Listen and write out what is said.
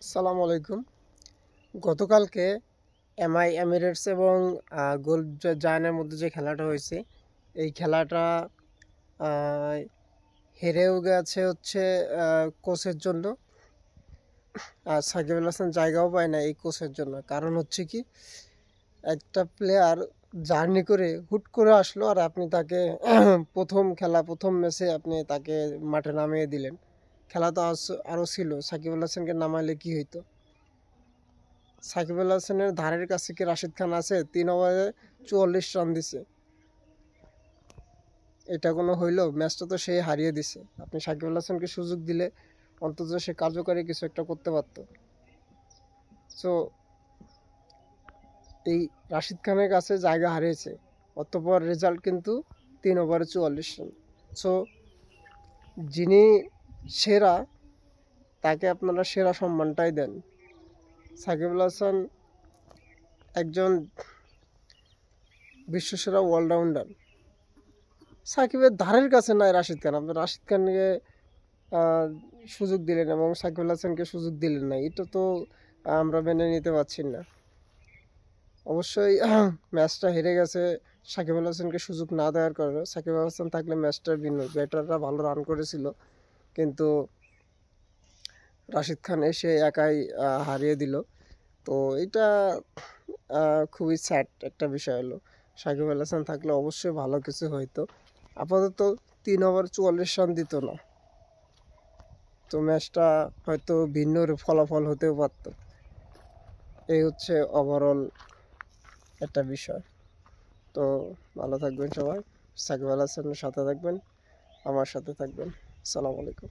আসসালামু আলাইকুম। গতকালকে এমআই এমিরেটস এবং গোল্ড জায়ান্টের মধ্যে যে খেলাটা হয়েছে, এই খেলাটা আহ, হেরেও গেছে হচ্ছে কোচের জন্য। আর সাকিব আল হাসান জায়গাও পায় না এই কোচের জন্য। কারণ হচ্ছে কি, একটা প্লেয়ার জার্নি করে হুট করে আসলো আর আপনি তাকে প্রথম ম্যাচে আপনি তাকে মাঠে নামিয়ে দিলেন। খেলা তো আরও ছিল, সাকিব আল হাসানকে নামাইলে কি হইতো? সাকিব আল হাসানের ধারের কাছে কি রাশিদ খান আছে? 3 ওভারে 44 রান দিছে। এটা কোনো হইলো? ম্যাচটা তো সে হারিয়ে দিছে। আপনি সাকিব আল হাসানকে সুযোগ দিলে অন্তত সে কার্যকরী কিছু একটা করতে পারত। সো এই রাশিদ খানের কাছে জায়গা হারিয়েছে, অতঃপর রেজাল্ট কিন্তু 3 ওভারে 44 রান। সো যিনি সেরা, তাকে আপনারা সেরা সম্মানটাই দেন। সাকিব আল হাসান একজন বিশ্বসেরা অলরাউন্ডার। সাকিবের ধারের কাছে নাই রাশিদ খান। আপনি রাশিদ খানকে সুযোগ দিলেন এবং সাকিব আল হাসানকে সুযোগ দিলেন না, এটা তো আমরা মেনে নিতে পারছি না। অবশ্যই ম্যাচটা হেরে গেছে সাকিব আল হাসানকে সুযোগ না দেওয়ার কারণে। সাকিব আল হাসান থাকলে ম্যাচটার ভিন্ন, ব্যাটাররা ভালো রান করেছিল, কিন্তু রাশিদ খান এসে একাই হারিয়ে দিল। তো এটা খুবই স্যাড একটা বিষয় হলো। সাকিব আল হাসান থাকলে অবশ্যই ভালো কিছু হইতো। আপাতত 3 ওভার 44 রান দিত না, তো ম্যাচটা হয়তো ভিন্ন ফলাফল হতেও পারত। এই হচ্ছে ওভারঅল একটা বিষয়। তো ভালো থাকবেন সবাই, সাকিব আল হাসানের সাথে থাকবেন, আমার সাথে থাকবেন। আসসালামু আলাইকুম।